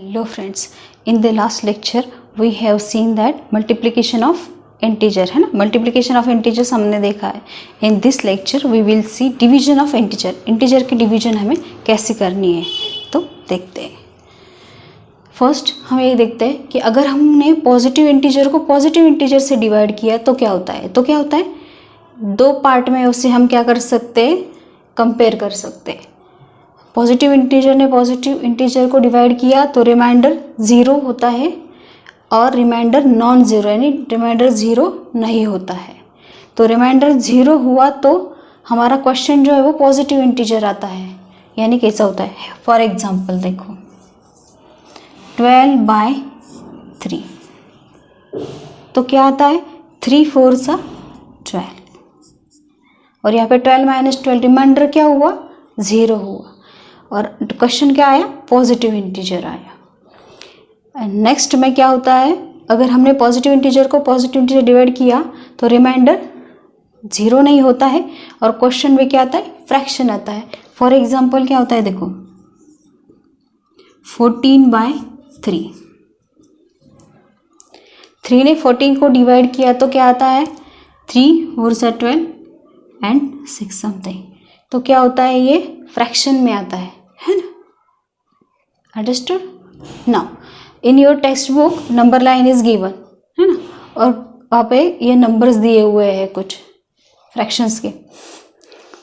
Hello friends, in the last lecture we have seen that multiplication of integer है ना, multiplication of integers हमने देखा है. In this lecture we will see division of integer. integer की division हमें कैसे करनी है तो देखते हैं. फर्स्ट हम ये देखते हैं कि अगर हमने पॉजिटिव इंटीजर को पॉजिटिव इंटीजर से डिवाइड किया तो क्या होता है. दो पार्ट में उसे हम क्या कर सकते हैं, कंपेयर कर सकते हैं. पॉजिटिव इंटीजर ने पॉजिटिव इंटीजर को डिवाइड किया तो रिमाइंडर ज़ीरो होता है और रिमाइंडर नॉन ज़ीरो यानी रिमाइंडर ज़ीरो नहीं होता है. तो रिमाइंडर ज़ीरो हुआ तो हमारा क्वेश्चन जो है वो पॉजिटिव इंटीजर आता है. यानी कैसा होता है, फॉर एग्जांपल देखो 12/3 तो क्या आता है 3 4 सा 12 और यहाँ पे 12 - 12 रिमाइंडर क्या हुआ, ज़ीरो हुआ और क्वेश्चन क्या आया, पॉजिटिव इंटीजर आया. नेक्स्ट में क्या होता है, अगर हमने पॉजिटिव इंटीजर को पॉजिटिव इंटीजर डिवाइड किया तो रिमाइंडर ज़ीरो नहीं होता है और क्वेश्चन में क्या आता है, फ्रैक्शन आता है. फॉर एग्जांपल क्या होता है देखो 14/3 3 ने 14 को डिवाइड किया तो क्या आता है 3 4 सा 12 एंड 6 समथिंग. तो क्या होता है, ये फ्रैक्शन में आता है ना. Understood. Now in your text book number line is given है ना और वहाँ पे ये नंबर्स दिए हुए हैं कुछ फ्रैक्शंस के.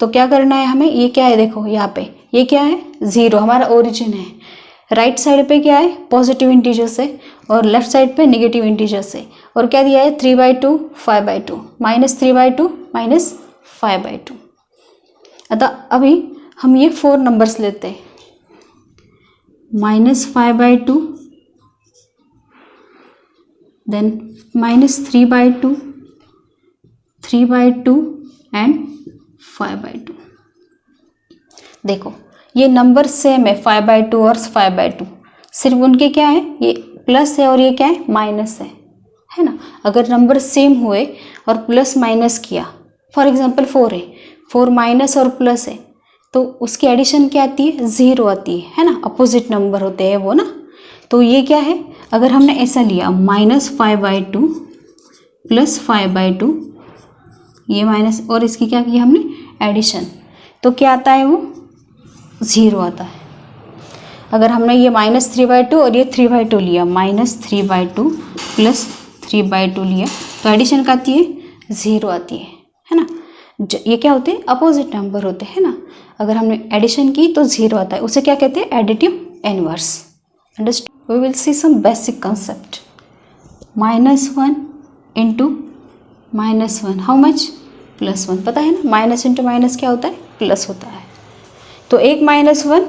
तो क्या करना है हमें, ये क्या है देखो यहाँ पे ये क्या है, ज़ीरो हमारा ओरिजिन है. राइट साइड पे क्या है, पॉजिटिव इंटीजर से और लेफ्ट साइड पे नेगेटिव इंटीजर से. और क्या दिया है 3/2 5/2 -3/2 -5/2. अतः अभी हम ये 4 नंबर्स लेते हैं -5/2 देन -3/2 3/2 एंड 5/2. देखो ये नंबर सेम है 5/2 और 5/2, सिर्फ उनके क्या है, ये प्लस है और ये क्या है, माइनस है ना. अगर नंबर सेम हुए और प्लस माइनस किया, फॉर एग्जांपल 4 है, 4 माइनस और प्लस है तो उसकी एडिशन क्या आती है, ज़ीरो आती है ना. अपोजिट नंबर होते हैं वो ना. तो ये क्या है, अगर हमने ऐसा लिया -5/2 +5/2 ये माइनस और इसकी क्या की हमने एडिशन, तो क्या आता है वो ज़ीरो आता है. अगर हमने ये -3/2 और ये 3/2 लिया -3/2 +3/2 लिया तो एडिशन का आती है ज़ीरो आती है ना. ये क्या होते हैं, अपोजिट नंबर होते हैं ना. अगर हमने एडिशन की तो ज़ीरो आता है, उसे क्या कहते हैं, additive inverse. Understood. We will see some basic concept. -1 into -1 how much, +1. पता है ना, माइनस इंटू माइनस क्या होता है, प्लस होता है. तो एक -1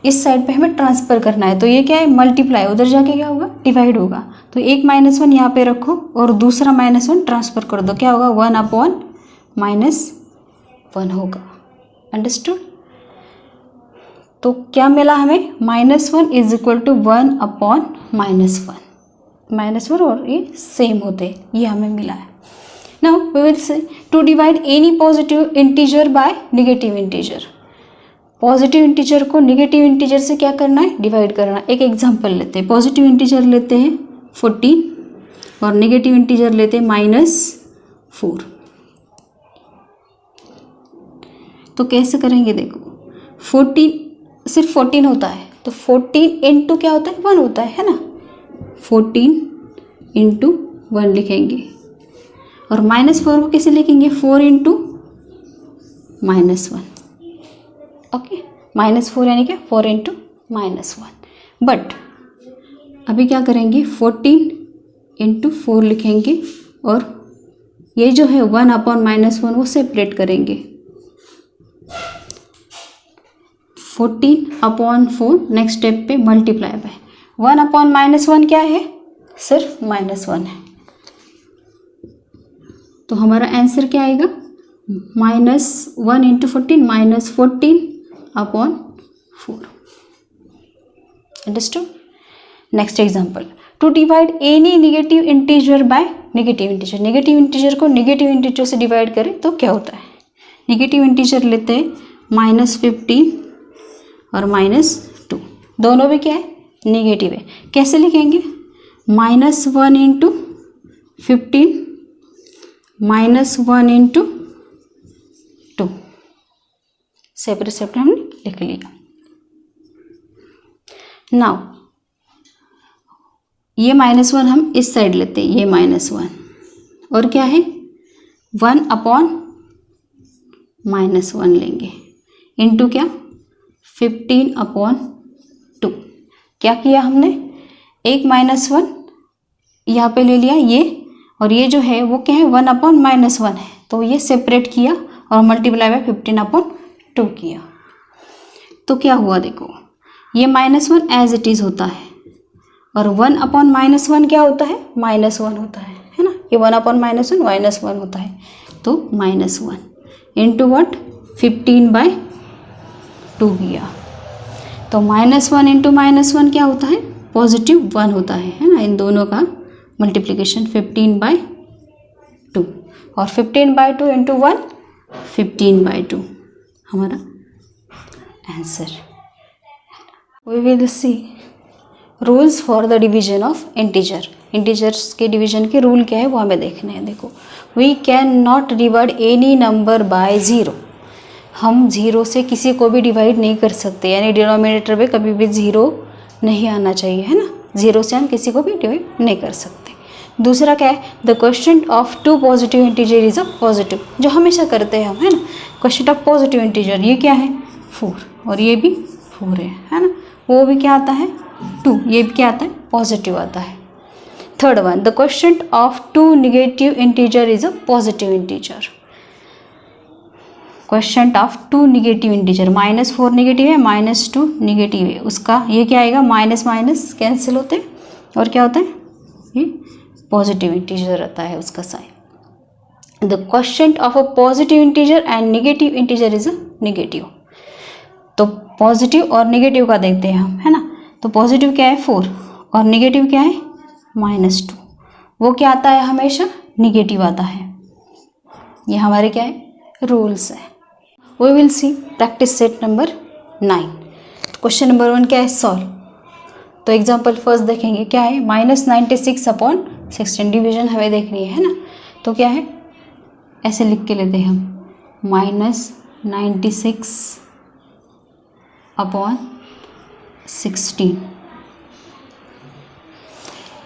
इस साइड पे हमें ट्रांसफ़र करना है तो ये क्या है, मल्टीप्लाई, उधर जाके क्या होगा, डिवाइड होगा. तो एक -1 यहाँ पे रखो और दूसरा -1 ट्रांसफ़र कर दो, क्या होगा 1/-1 होगा. अंडरस्टूड. तो क्या मिला हमें, -1 = 1/-1 -1 और ये सेम होते हैं, ये हमें मिला है. Now we will say to divide any positive integer by negative integer. Positive integer को नेगेटिव इंटीजर से क्या करना है, डिवाइड करना. एक एग्जांपल लेते हैं, पॉजिटिव इंटीजर लेते हैं 14 और नेगेटिव इंटीजर लेते हैं -4. तो कैसे करेंगे देखो 14 सिर्फ 14 होता है तो 14 इंटू क्या होता है, 1 होता है ना. 14 इंटू 1 लिखेंगे और -4 को कैसे लिखेंगे, 4 इंटू -1. ओके, -4 यानी क्या, 4 इंटू -1. बट अभी क्या करेंगे 14 इंटू 4 लिखेंगे और ये जो है 1/-1 वो सेपरेट करेंगे. 14/4 नेक्स्ट स्टेप पे मल्टीप्लाई बाय 1/-1 क्या है, सिर्फ -1 है. तो हमारा आंसर क्या आएगा, -1 into 14 -14/4. Understood. Next example, to divide any negative integer by negative integer. Negative integer को नेगेटिव इंटीजर से डिवाइड करें तो क्या होता है, नेगेटिव इंटीजर लेते हैं -15 और -2, दोनों भी क्या है निगेटिव है। कैसे लिखेंगे? -1 इंटू 15 -1 इंटू 2, सेपरेट सेपरेट हमने लिख लिया। नाउ ये -1 हम इस साइड लेते हैं, ये -1 और क्या है 1/-1 लेंगे इंटू क्या 15/2। क्या किया हमने? एक -1 यहाँ पे ले लिया ये, और ये जो है वो क्या है 1/-1 है, तो ये सेपरेट किया और मल्टीप्लाई बाय 15/2 किया। तो क्या हुआ देखो, ये -1 एज इट इज़ होता है और 1/-1 क्या होता है? -1 होता है ना। ये 1/-1 -1 होता है, तो -1 इंटू वट 15/2 किया। तो -1 इंटू -1 क्या होता है? +1 होता है ना। इन दोनों का मल्टीप्लिकेशन 15/2 और 15/2 इंटू 1 15/2 हमारा आंसर। We will see rules for the division of integer. Integers के डिवीजन के रूल क्या है वो हमें देखने हैं। देखो, we can not divide any number by 0। हम 0 से किसी को भी डिवाइड नहीं कर सकते, यानी डिनोमिनेटर में कभी भी 0 नहीं आना चाहिए, है ना। 0 से हम किसी को भी डिवाइड नहीं कर सकते। दूसरा क्या है? The quotient of 2 positive integer is a positive, जो हमेशा करते हैं हम, है ना। क्वोशिएंट ऑफ पॉजिटिव इंटीजर ये क्या है? 4, और ये भी 4 है ना। वो भी क्या आता है? 2, ये भी क्या आता है? पॉजिटिव आता है। Third one, the quotient of 2 negative integer is a positive integer. Quotient of 2 negative integer, -4 negative है, -2 नेगेटिव है, उसका ये क्या आएगा? माइनस माइनस कैंसिल होते हैं और क्या होता है? ये पॉजिटिव इंटीजर आता है उसका sign. The quotient of a positive integer and negative integer is a negative. तो पॉजिटिव और नेगेटिव का देखते हैं हम, है ना। तो पॉजिटिव क्या है? 4 और नेगेटिव क्या है? -2। वो क्या आता है? हमेशा निगेटिव आता है। ये हमारे क्या है? रूल्स है। We will see practice set number 9। Question number 1 क्या है? सॉल्व। तो एग्जाम्पल फर्स्ट देखेंगे, क्या है? -96/16 डिवीजन हमें देखनी है ना। तो क्या है? ऐसे लिख के लेते हैं हम, -96/16।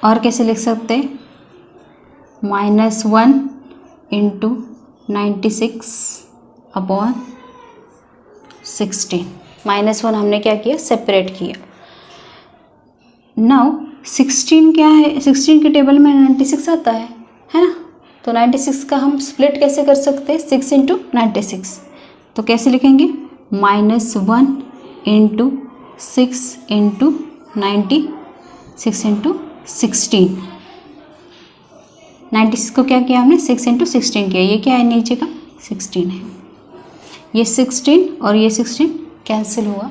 और कैसे लिख सकते हैं? -1 इंटू 96/16। -1 हमने क्या किया? सेपरेट किया। नाउ 16 क्या है? 16 के टेबल में 96 आता है ना। तो 96 का हम स्प्लिट कैसे कर सकते हैं? 6 इंटू 96। तो कैसे लिखेंगे? -1 इंटू 6 इंटू 96 इंटू 16। 96 को क्या किया हमने? 6 इंटू 16 किया। ये क्या है? नीचे का 16 है। ये 16 और ये 16 कैंसिल हुआ,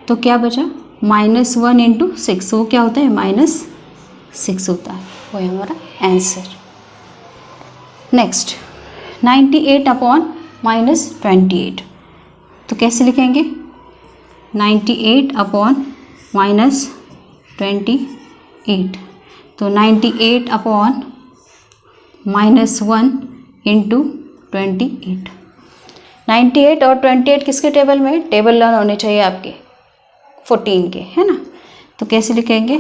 तो क्या बचा? -1 इंटू 6, वो क्या होता है? -6 होता है। वो है हमारा आंसर। नेक्स्ट 98/-28। तो कैसे लिखेंगे? 98/-28। तो 98/-1 इंटू 28। 98 और 28 किसके टेबल में? टेबल लर्न होने चाहिए आपके 14 के, है ना। तो कैसे लिखेंगे?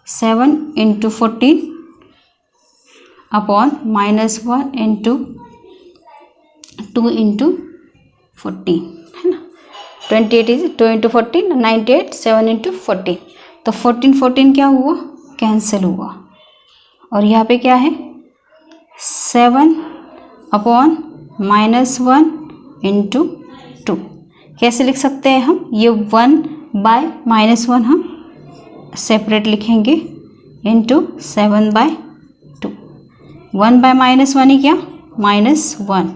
7 इंटू 14 अपॉन -1 इंटू 2 इंटू 14, है ना। 28 इज 2 इंटू 14, 98 7 इंटू 14। तो 14 क्या हुआ? कैंसिल हुआ। और यहाँ पे क्या है? 7 अपॉन -1 इंटू 2। कैसे लिख सकते हैं हम? ये 1/-1 हम सेपरेट लिखेंगे इंटू 7/2। 1/-1 ही क्या? -1।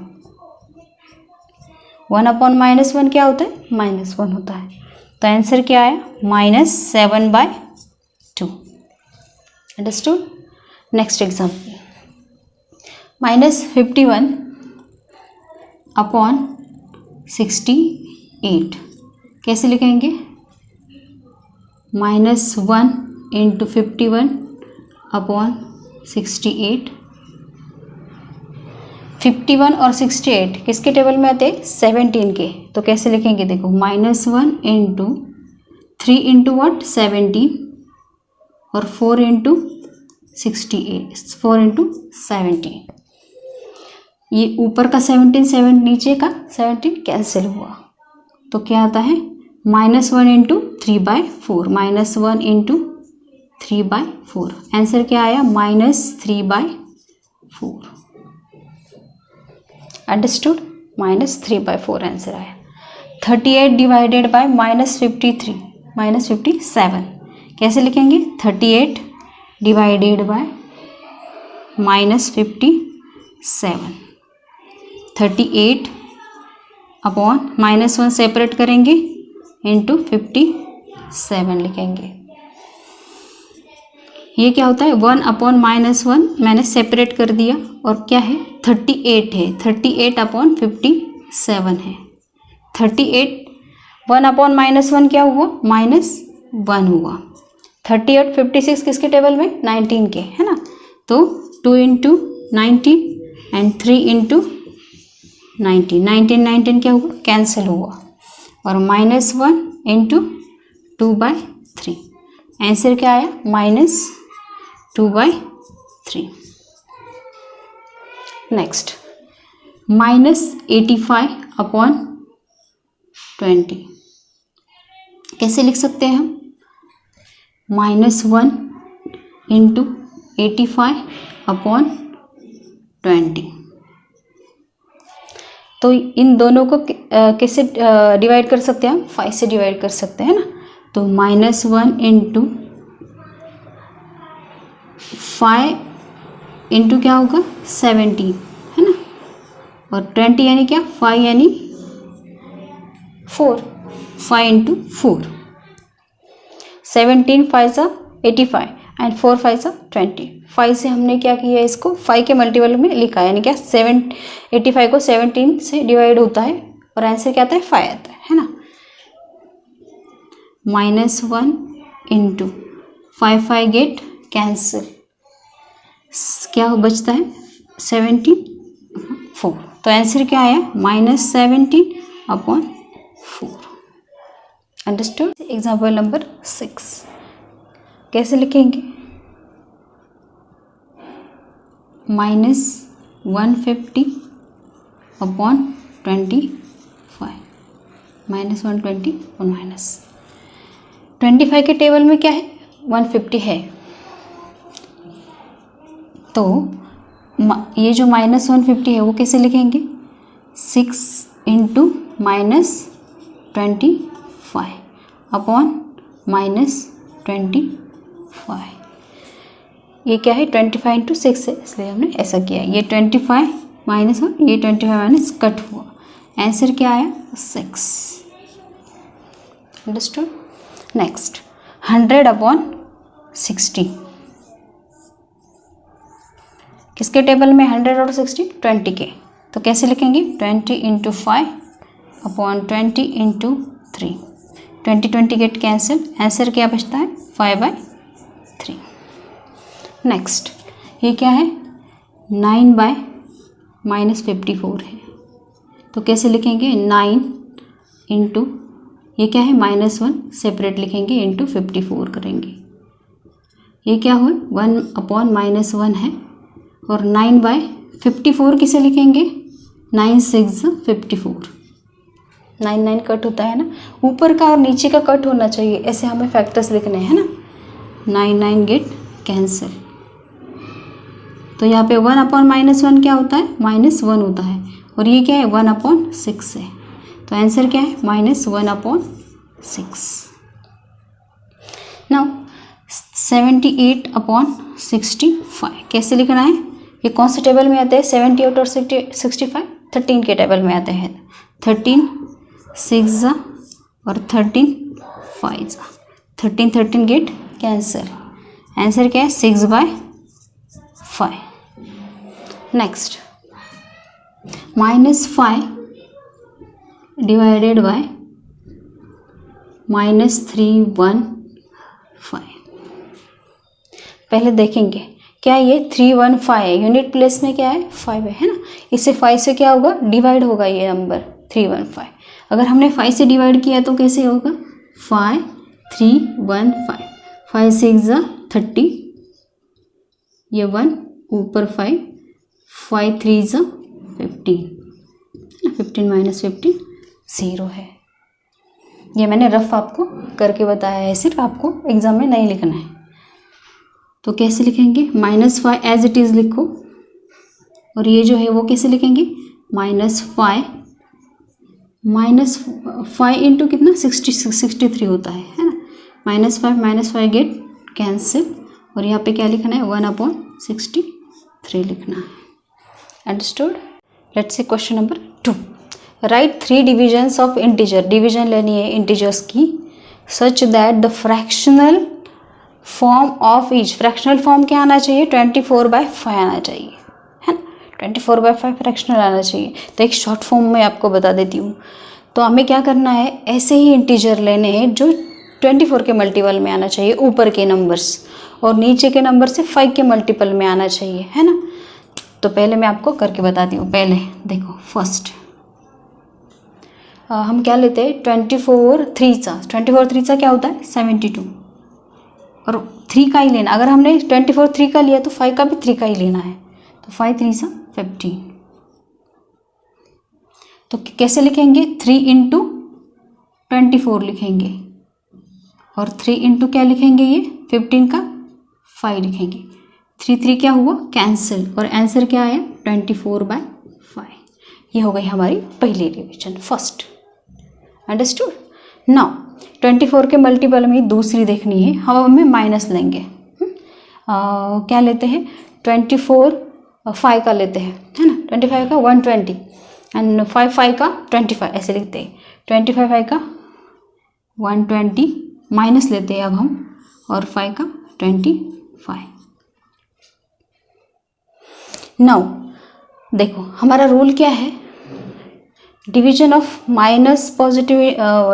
1/-1 क्या होता है? -1 होता है। तो आंसर क्या आया? -7/2। अंडरस्टूड। Next example, -51/68। कैसे लिखेंगे? -1 इंटू 51 अपॉन 68। 51 और 68 किसके टेबल में आते हैं? 17 के। तो कैसे लिखेंगे? देखो -1 इंटू 3 इंटू वट 17 और 4 इंटू 68, 4 इंटू 17। ये ऊपर का 17 7 नीचे का 17 कैंसिल हुआ तो क्या आता है? -1 इंटू 3/4, -1 इंटू 3/4। आंसर क्या आया? -3/4। अंडरस्टूड? -3/4 आंसर आया। 38 डिवाइडेड बाय -53 -57 कैसे लिखेंगे? 38 डिवाइडेड बाय -57, 38 अपॉन -1 सेपरेट करेंगे इंटू 57 लिखेंगे। ये क्या होता है? 1 अपॉन -1 मैंने सेपरेट कर दिया और क्या है? 38 है। 38 अपॉन 57 है। 38 1 अपॉन -1 क्या हुआ? -1 हुआ। 30 और 56 किसके टेबल में? 19 के, है ना। तो 2 इंटू 19 एंड 3 इंटू 19, 19 क्या हुआ? कैंसिल हुआ। और -1 इंटू 2/3 आंसर क्या आया? -2/3। नेक्स्ट -85 अपॉन 20 कैसे लिख सकते हैं हम? -1 इंटू 85 अपॉन 20। तो इन दोनों को कैसे डिवाइड कर सकते हैं हम? 5 से डिवाइड कर सकते हैं ना। तो -1 इंटू 5 इंटू क्या होगा? 17, है ना। और 20 यानी क्या? 5 यानी 4, 5 इंटू 4। 17 5 85 एंड 4 5 20। 5 से हमने क्या किया? इसको 5 के मल्टीपल में लिखा है, यानी क्या 85 को 17 से डिवाइड होता है और आंसर क्या आता है? 5 आता है ना। -1 इंटू 5 गेट कैंसिल, क्या बचता है? 17 4। तो आंसर क्या आया? -17 अपॉन 4। अंडरस्टूड? एग्जाम्पल नंबर 6 कैसे लिखेंगे? -150 अपॉन 25, -120 और -25 के टेबल में क्या है? 150 है। तो ये जो -150 है वो कैसे लिखेंगे? 6 इंटू -25 अपॉन -25। ये क्या है? 25 इंटू 6 है, इसलिए हमने ऐसा किया। ये 25 -1, ये 25 - कट हुआ। आंसर क्या आया? 6। अंडरस्टूड? नेक्स्ट 100 अपॉन 60 किसके टेबल में? 100 और 60 20 के। तो कैसे लिखेंगे? 20 into 5 upon 20 into 3। 20 get cancel, answer क्या बचता है? 5/3। नेक्स्ट ये क्या है? 9/-54 है। तो कैसे लिखेंगे? 9 इंटू ये क्या है? -1 सेपरेट लिखेंगे इंटू 54 करेंगे। ये क्या हुआ? 1 अपॉन -1 है। और 9/54 किसे लिखेंगे? 9 6 54। 9 कट होता है ना, ऊपर का और नीचे का कट होना चाहिए, ऐसे हमें फैक्टर्स लिखने हैं ना। 9 गेट कैंसिल। तो यहाँ पे 1 अपॉन -1 क्या होता है? -1 होता है। और ये क्या है? 1 अपॉन 6 है। तो आंसर क्या है? -1 अपॉन 6। नाउ 78 अपॉन 65 कैसे लिखना है? ये कौन से टेबल में आते हैं? 78 और 65 13 के टेबल में आते हैं। 13 6 और 13 5 13 गेट कैंसिल, आंसर क्या है? 6/5। Next -5 divided by -3 1 5। पहले देखेंगे क्या ये 315 है, यूनिट प्लेस में क्या है 5 है ना, इससे 5 से क्या होगा डिवाइड होगा ये नंबर 315। अगर हमने 5 से डिवाइड किया तो कैसे होगा 5315, 5 6 30, ये 1 ऊपर 5, 5 3 15, 15 माइनस 15 0 है। ये मैंने रफ आपको करके बताया है, सिर्फ आपको एग्जाम में नहीं लिखना है। तो कैसे लिखेंगे -5 एज इट इज़ लिखो, और ये जो है वो कैसे लिखेंगे -5 इंटू कितना 63 होता है ना, -5 गेट कैंसिल, और यहाँ पे क्या लिखना है 1/63 लिखना है। Understood. Let's say question number 2, right 3 divisions of integer, division लेनी है इंटीजर्स की, such that the fractional form of each, fractional form क्या आना चाहिए 24/5 आना चाहिए, है ना, 24/5 फ्रैक्शनल आना चाहिए। तो एक शॉर्ट फॉर्म में आपको बता देती हूँ। तो हमें क्या करना है, ऐसे ही इंटीजर लेने हैं जो 24 के मल्टीपल में आना चाहिए, ऊपर के नंबर्स, और नीचे के नंबर से 5 के मल्टीपल में आना चाहिए, है ना। तो पहले मैं आपको करके बताती हूँ। पहले देखो फर्स्ट हम क्या लेते हैं 24 3 क्या होता है 72, और 3 का ही लेना। अगर हमने 24 3 का लिया तो 5 का भी 3 का ही लेना है, तो 5 3 15। तो कैसे लिखेंगे 3 इंटू 24 लिखेंगे, और 3 इंटू क्या लिखेंगे ये 15 का 5 लिखेंगे, 3 3 क्या हुआ कैंसिल, और आंसर क्या आया 24/5। ये हो गई हमारी पहली डिवीजन, फर्स्ट। अंडरस्टूड। नाउ 24 के मल्टीपल में दूसरी देखनी है, हम हमें माइनस लेंगे। क्या लेते हैं 24 5 का लेते हैं, है ना, 25 का 120 एंड 5 का 25, ऐसे लिखते हैं 25 5 का 120 माइनस लेते हैं अब हम, और 5 का 25। नाउ देखो हमारा रूल क्या है, division of minus positive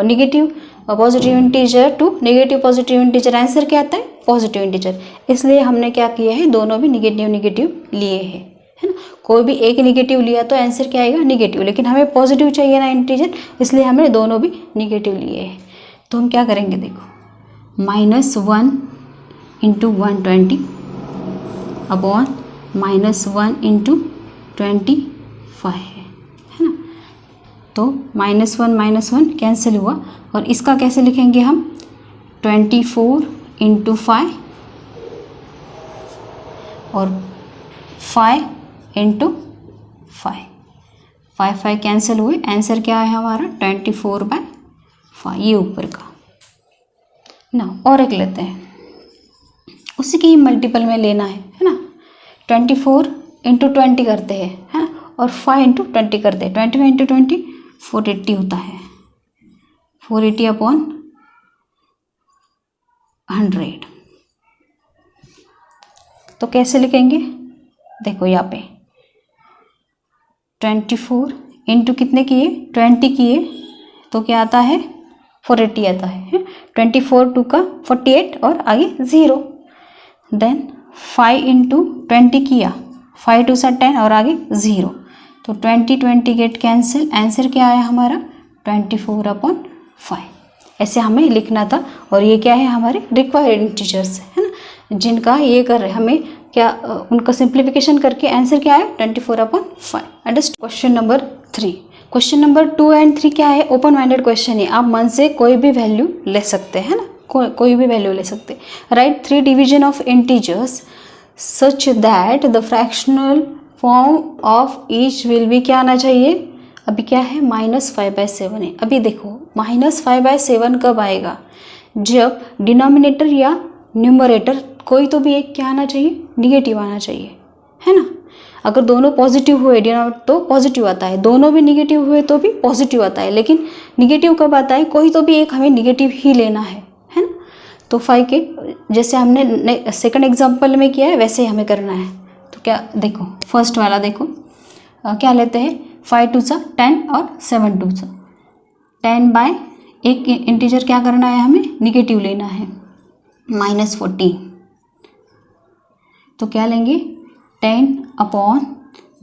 negative positive integer to negative positive integer, answer क्या आता है पॉजिटिव इंटीजर। इसलिए हमने क्या किया है दोनों भी निगेटिव लिए हैं, है ना। कोई भी एक निगेटिव लिया तो आंसर क्या आएगा निगेटिव, लेकिन हमें पॉजिटिव चाहिए ना इंटीजर, इसलिए हमने दोनों भी निगेटिव लिए हैं। तो हम क्या करेंगे देखो -1 इंटू 120 अपॉन -1 इंटू 25 है ना। तो -1 कैंसिल हुआ, और इसका कैसे लिखेंगे हम 24 इंटू 5 और 5 इंटू 5, 5 कैंसिल हुए, आंसर क्या है हमारा 24/5, ये ऊपर का ना। और एक लेते हैं, उसी के ही मल्टीपल में लेना है ना। 24 इंटू 20 करते हैं, है ना, और 5 इंटू 20 करते हैं, 25 इंटू 20 480 होता है, 480 अपॉन 100। तो कैसे लिखेंगे देखो यहाँ पे 24 इंटू कितने किए 20 किए, तो क्या आता है 480 आता है। 24 2 का 48 और आगे 0, देन 5 इंटू 20 किया, 5 2 सा 10 और आगे 0, तो 20 गेट कैंसिल, आंसर क्या आया हमारा 24/5। ऐसे हमें लिखना था, और ये क्या है हमारे रिक्वायर्ड इंटीजर्स है ना, जिनका ये कर रहे हमें क्या उनका सिंप्लीफिकेशन करके आंसर क्या है 24/5। Understand. Question number 3, question number 2 and 3 क्या है ओपन माइंडेड क्वेश्चन है, आप मन से कोई भी वैल्यू ले सकते हैं ना, कोई भी वैल्यू ले सकते हैं। Right 3 division of integers such that the fractional form of each will be क्या आना चाहिए, अभी क्या है -5/7 है। अभी देखो -5/7 कब आएगा, जब डिनोमिनेटर या न्यूमरेटर कोई तो भी एक क्या आना चाहिए निगेटिव आना चाहिए, है ना। अगर दोनों पॉजिटिव हुए डिनोमिनेटर तो पॉजिटिव आता है, दोनों भी निगेटिव हुए तो भी पॉजिटिव आता है, लेकिन निगेटिव कब आता है कोई तो भी एक हमें निगेटिव ही लेना है ना। तो 5 के जैसे हमने सेकंड एग्जांपल में किया है वैसे ही हमें करना है। तो क्या देखो फर्स्ट वाला देखो क्या लेते हैं 5 2 सा 10 और 7 2 सा 10 बाय एक इंटीजर क्या करना है हमें निगेटिव लेना है, -14, तो क्या लेंगे 10 अपॉन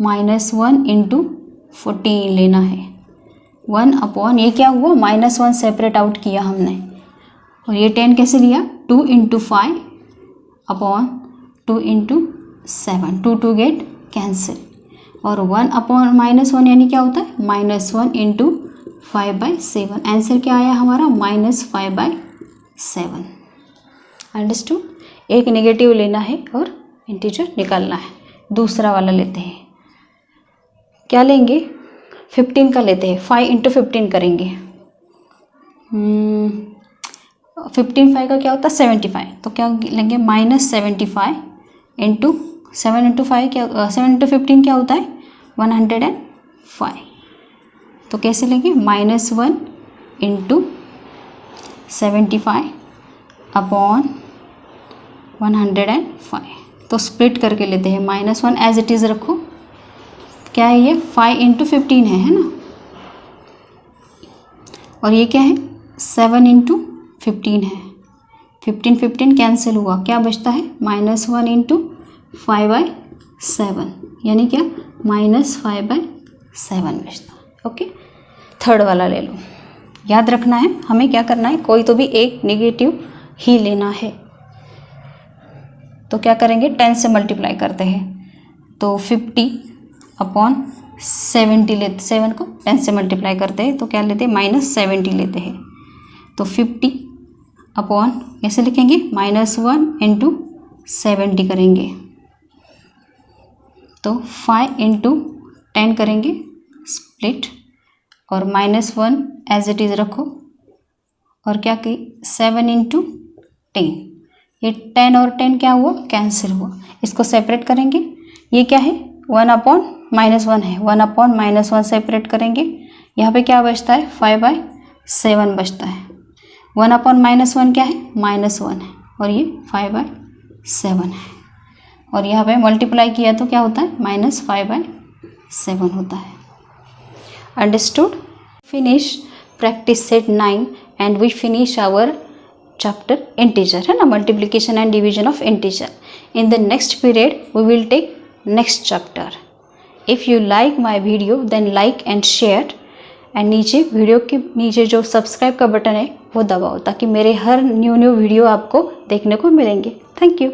-1 इंटू 14 लेना है। 1 अपॉन ये क्या हुआ -1 सेपरेट आउट किया हमने, और ये 10 कैसे लिया 2 into 5 upon 2 into 7, 2 2 get cancel, और 1 अपॉन -1 यानी क्या होता है -1 इंटू 5/7। आंसर क्या आया हमारा -5/7। अंडरस्टूड। एक नेगेटिव लेना है और इंटीजर निकालना है। दूसरा वाला लेते हैं, क्या लेंगे 15 का लेते हैं, 5 इंटू 15 करेंगे। 15 5 का क्या होता है 75, तो क्या लेंगे -75 इंटू 7 इंटू 5 क्या 7 इंटू 15 क्या होता है 105, तो कैसे लेंगे -1 इंटू 75 अपॉन 105, तो स्प्लिट करके लेते हैं। -1 एज इट इज़ रखो, क्या है ये 5 इंटू 15 है ना, और ये क्या है 7 इंटू 15 है। 15 15 कैंसिल हुआ, क्या बचता है -1 इंटू 5/7, यानी क्या -5/7 बचता है। ओके, थर्ड वाला ले लो। याद रखना है हमें क्या करना है, कोई तो भी एक नेगेटिव ही लेना है। तो क्या करेंगे 10 से मल्टीप्लाई करते हैं, तो 50 अपॉन 70 लेते, 7 को 10 से मल्टीप्लाई करते हैं तो क्या लेते हैं -70 लेते हैं, तो 50 अपॉन कैसे लिखेंगे -1 इंटू 70 करेंगे, तो 5 इंटू 10 करेंगे स्प्लिट, और -1 एज इट इज़ रखो, और क्या कि 7 इंटू 10, ये 10 और 10 क्या हुआ कैंसिल हुआ, इसको सेपरेट करेंगे। ये क्या है 1 अपॉन -1 है, 1 अपॉन -1 सेपरेट करेंगे, यहाँ पे क्या बचता है 5/7 बचता है। 1 अपॉन -1 क्या है -1 है, और ये 5/7 है, और यहाँ पे मल्टीप्लाई किया तो क्या होता है -5/7 होता है। Understood. Finish practice set 9 and we finish our chapter integer, है ना, multiplication and division of integer. In the next period we will take next chapter. If you like my video then like and share, and नीचे video के नीचे जो subscribe का button है वो दबाओ, ताकि मेरे हर न्यू वीडियो आपको देखने को मिलेंगे। Thank you.